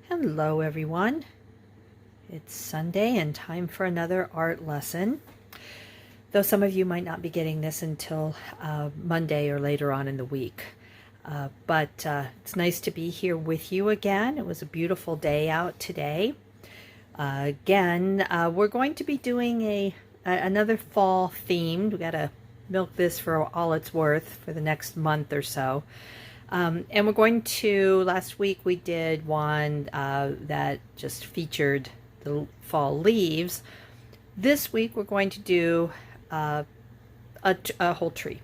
Hello everyone. It's Sunday and time for another art lesson. Though some of you might not be getting this until Monday or later on in the week. But it's nice to be here with you again. It was a beautiful day out today. Again, we're going to be doing another fall themed. We got to milk this for all it's worth for the next month or so. And we're going to, last week we did one that just featured the fall leaves. This week we're going to do a whole tree.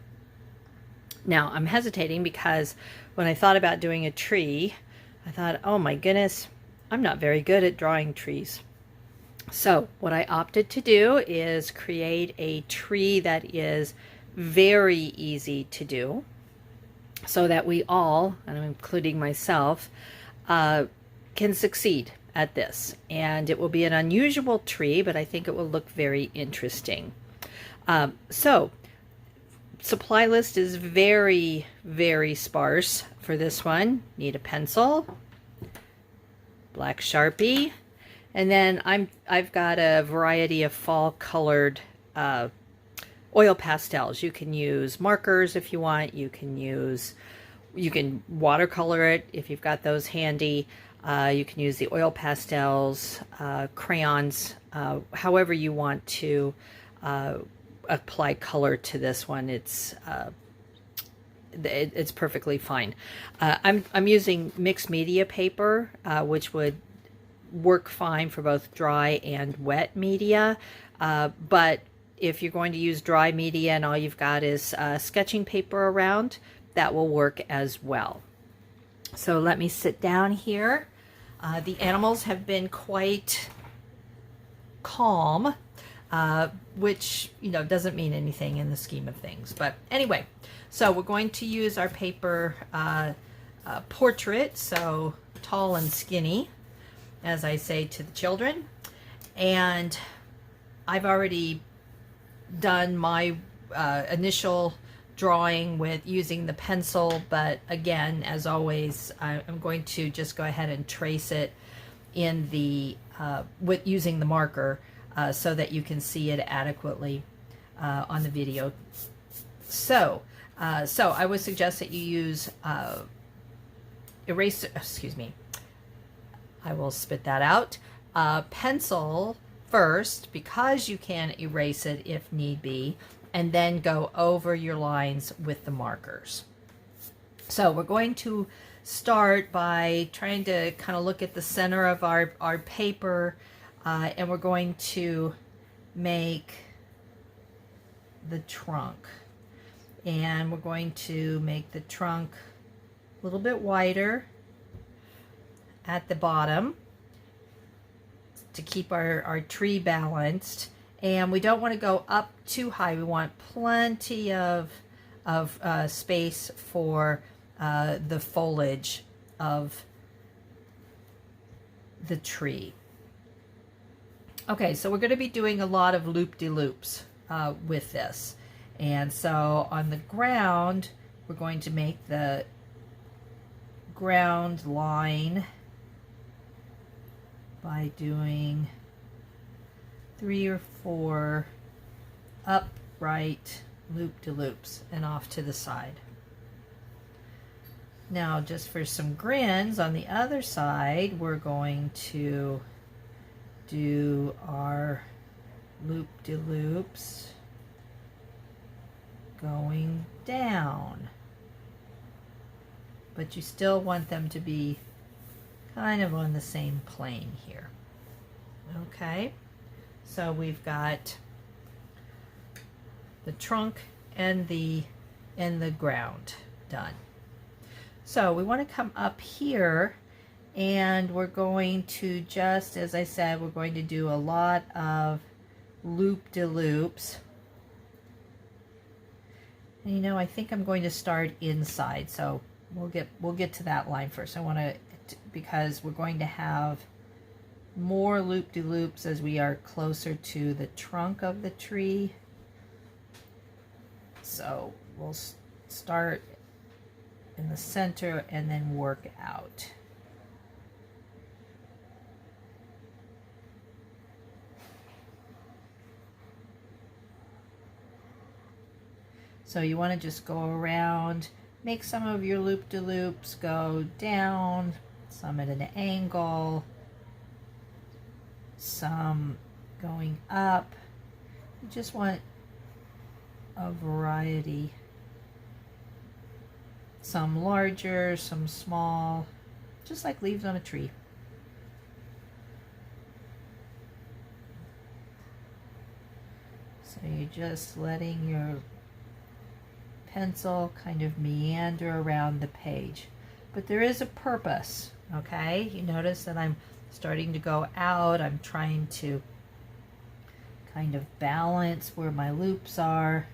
Now I'm hesitating because when I thought about doing a tree, I thought, oh my goodness, I'm not very good at drawing trees. So what I opted to do is create a tree that is very easy to do, so that we all, and I'm including myself, can succeed at this. And it will be an unusual tree, but I think it will look very interesting. So supply list is very, very sparse for this one. Need a pencil, black Sharpie, and then I've got a variety of fall colored oil pastels. You can use markers if you want. You can watercolor it if you've got those handy. You can use the oil pastels, crayons, however you want to apply color to this one. It's perfectly fine. I'm using mixed media paper, which would work fine for both dry and wet media, but if you're going to use dry media and all you've got is sketching paper around, that will work as well. So let me sit down here. The animals have been quite calm, which, doesn't mean anything in the scheme of things. But anyway, so we're going to use our paper portrait, so tall and skinny, as I say to the children. And I've already done my initial drawing with using the pencil, but again, as always, I'm going to just go ahead and trace it in the with using the marker so that you can see it adequately on the video. So I would suggest that you use eraser, excuse me, I will spit that out, pencil first, because you can erase it if need be, and then go over your lines with the markers. So we're going to start by trying to kind of look at the center of our paper, and we're going to make the trunk. And we're going to make the trunk a little bit wider at the bottom to keep our tree balanced. And we don't want to go up too high. We want plenty of space for the foliage of the tree. Okay, so we're going to be doing a lot of loop-de-loops with this. And so on the ground, we're going to make the ground line by doing 3 or 4 upright loop-de-loops and off to the side. Now, just for some grins, on the other side, we're going to do our loop-de-loops going down. But you still want them to be kind of on the same plane here. Okay, so we've got the trunk and the ground done. So we want to come up here, and we're going to just, as I said, we're going to do a lot of loop-de-loops. And I think I'm going to start inside, so we'll get to that line first. I want to, because we're going to have more loop-de-loops as we are closer to the trunk of the tree. So we'll start in the center and then work out. So you want to just go around, make some of your loop-de-loops go down, some at an angle, some going up. You just want a variety. Some larger, some small, just like leaves on a tree. So you're just letting your pencil kind of meander around the page. But there is a purpose, okay? You notice that I'm starting to go out. I'm trying to kind of balance where my loops are.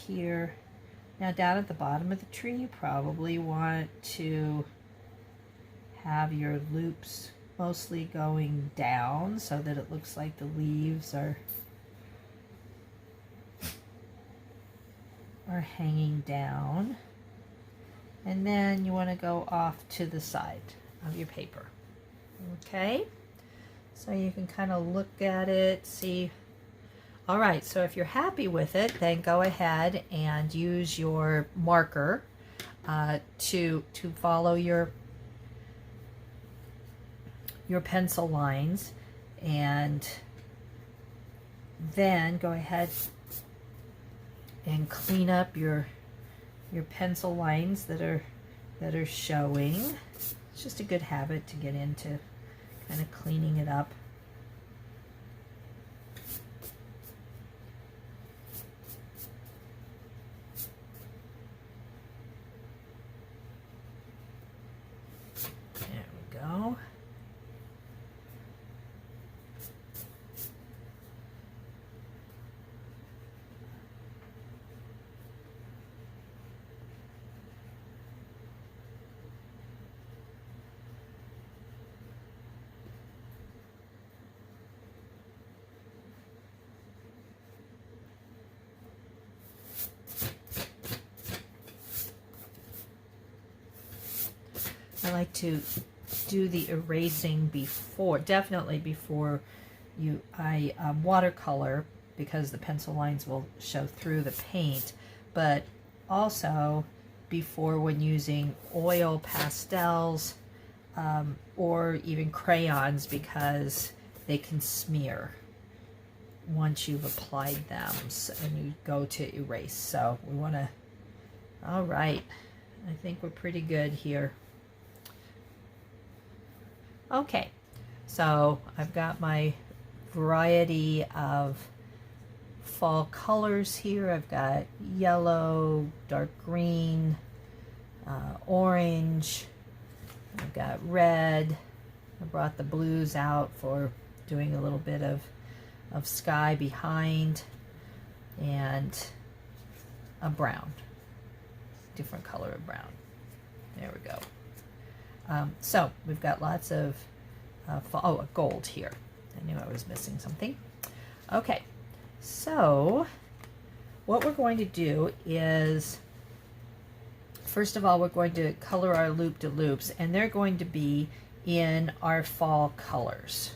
Here. Now down at the bottom of the tree, you probably want to have your loops mostly going down so that it looks like the leaves are hanging down. And then you want to go off to the side of your paper. Okay? So you can kind of look at it, see. All right, so if you're happy with it, then go ahead and use your marker to follow your pencil lines, and then go ahead and clean up your pencil lines that are showing. It's just a good habit to get into, kind of cleaning it up. Go. I like to do the erasing before, definitely before I watercolor, because the pencil lines will show through the paint, but also before when using oil pastels or even crayons, because they can smear once you've applied them and you go to erase. So we want to, all right, I think we're pretty good here. Okay, so I've got my variety of fall colors here. I've got yellow, dark green, orange, I've got red. I brought the blues out for doing a little bit of sky behind, and a brown, different color of brown. There we go. So we've got lots of, a gold here. I knew I was missing something. Okay, so what we're going to do is, first of all, we're going to color our loop-de-loops, and they're going to be in our fall colors.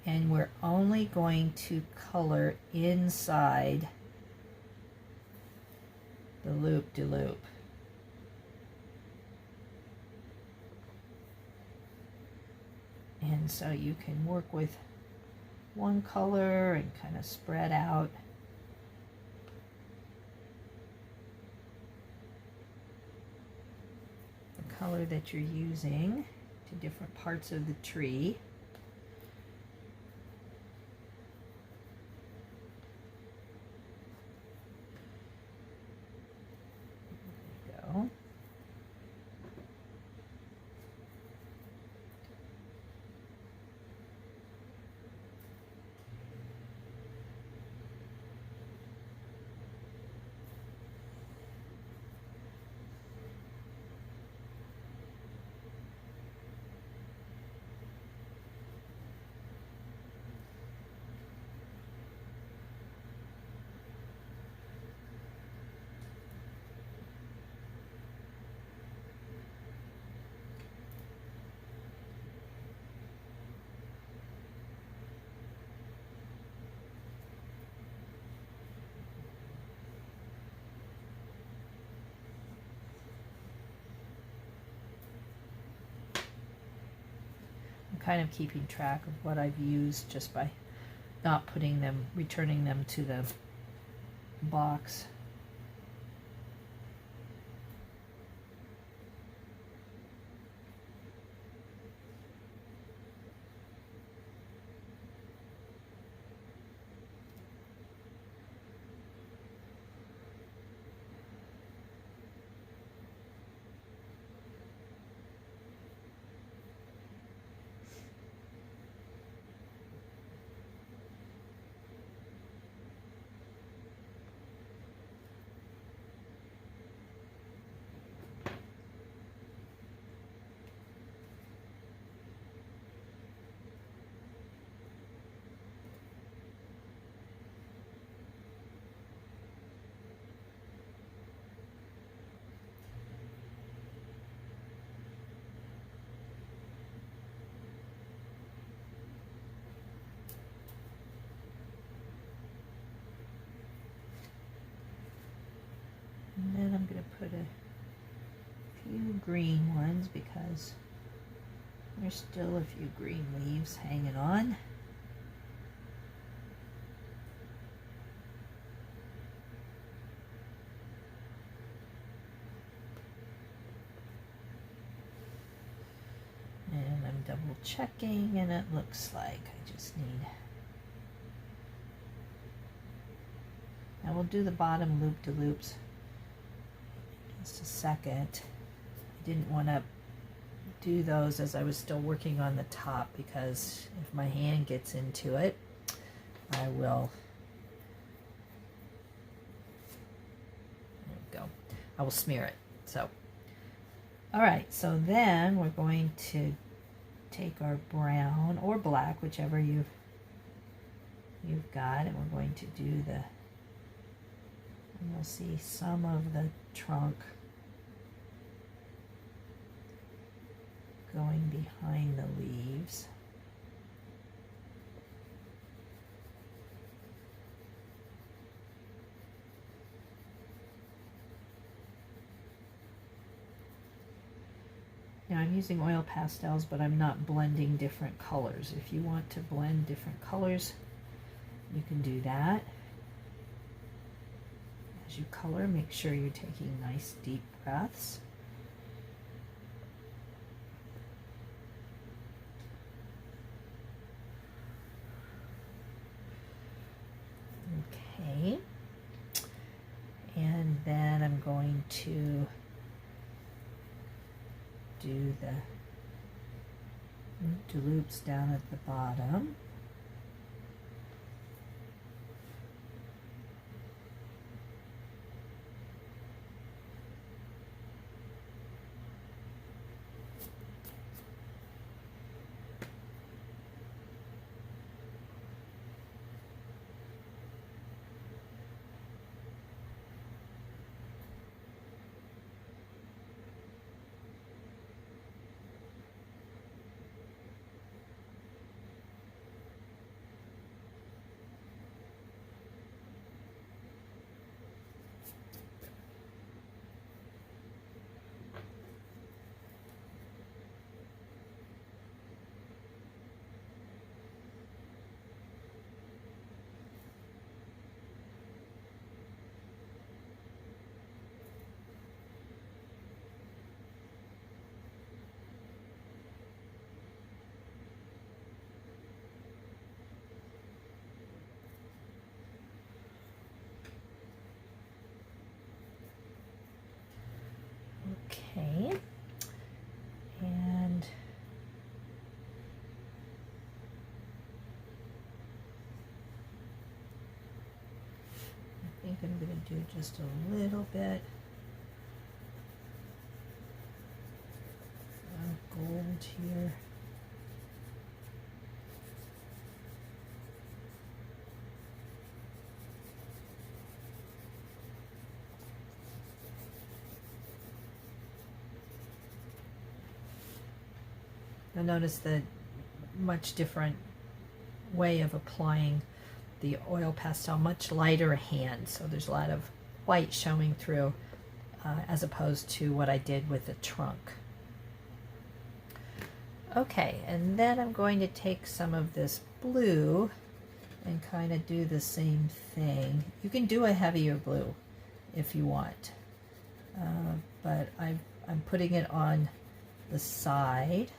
And we're only going to color inside the loop-de-loop. And so you can work with one color and kind of spread out. The color that you're using to different parts of the tree. There you go. kind of keeping track of what I've used just by not putting them, returning them to the box. And then I'm going to put a few green ones because there's still a few green leaves hanging on. And I'm double checking, and it looks like I just need... Now we'll do the bottom loop-de-loops just a second. I didn't want to do those as I was still working on the top, because if my hand gets into it, I will, there we go, I will smear it. So, all right, so then we're going to take our brown or black, whichever you've got, and we're going to do the, and you'll see some of the trunk going behind the leaves. Now I'm using oil pastels, but I'm not blending different colors. If you want to blend different colors, you can do that. As you color, make sure you're taking nice deep breaths. Okay, and then I'm going to do the loop-de-loops down at the bottom. Okay, and I think I'm going to do just a little bit of gold here. You'll notice the much different way of applying the oil pastel, much lighter hand, so there's a lot of white showing through as opposed to what I did with the trunk. Okay, and then I'm going to take some of this blue and kind of do the same thing. You can do a heavier blue if you want, but I'm putting it on the side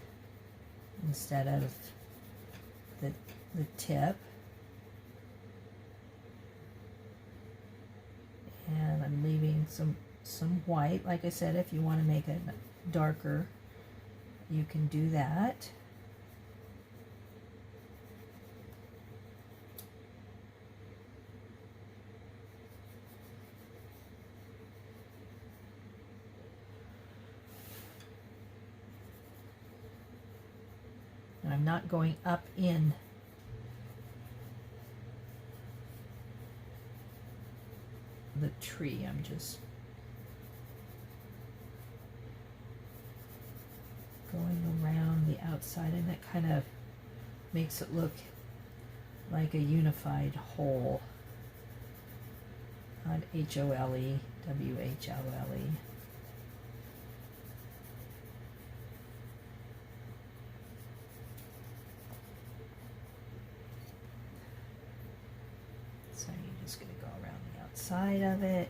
instead of the tip. And I'm leaving some white. Like I said, if you want to make it darker, you can do that. And I'm not going up in the tree. I'm just going around the outside, and that kind of makes it look like a unified whole. Not H-O-L-E, W-H-O-L-E. So you're just going to go around the outside of it.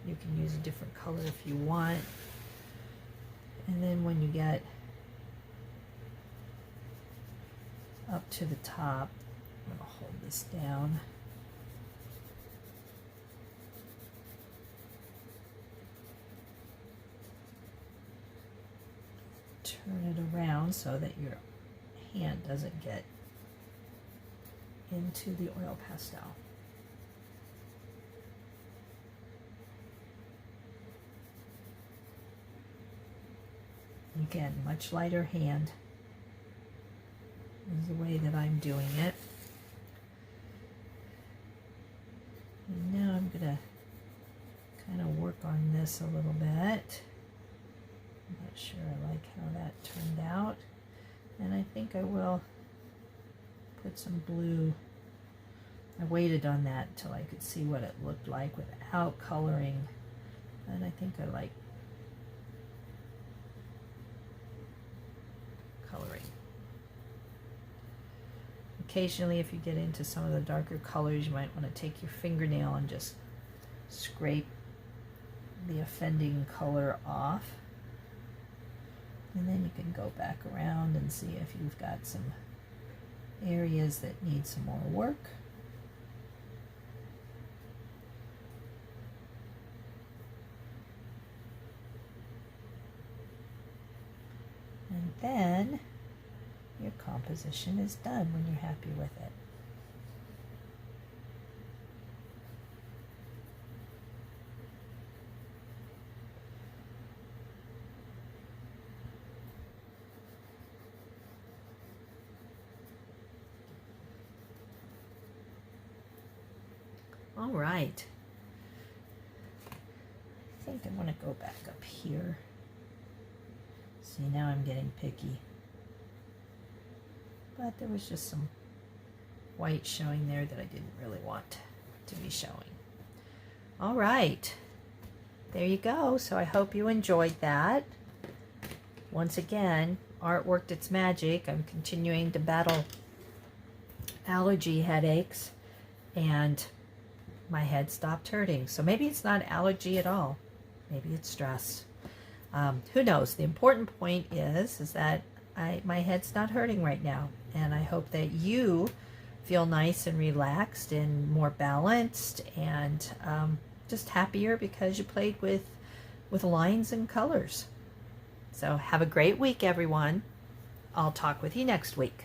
You can use a different color if you want. And then when you get up to the top, I'm going to hold this down. Turn it around so that your hand doesn't get into the oil pastel. Again, much lighter hand is the way that I'm doing it. And now I'm going to kind of work on this a little bit. I'm not sure I like how that turned out. And I think I will put some blue. I waited on that until I could see what it looked like without coloring. And I think I like coloring. Occasionally, if you get into some of the darker colors, you might want to take your fingernail and just scrape the offending color off. And then you can go back around and see if you've got some areas that need some more work. And then your composition is done when you're happy with it. All right. I think I want to go back up here. See, now I'm getting picky. But there was just some white showing there that I didn't really want to be showing. All right. There you go. So I hope you enjoyed that. Once again, art worked its magic. I'm continuing to battle allergy headaches, and my head stopped hurting. So maybe it's not allergy at all. Maybe it's stress. Who knows? The important point is that my head's not hurting right now. And I hope that you feel nice and relaxed and more balanced and just happier because you played with lines and colors. So have a great week, everyone. I'll talk with you next week.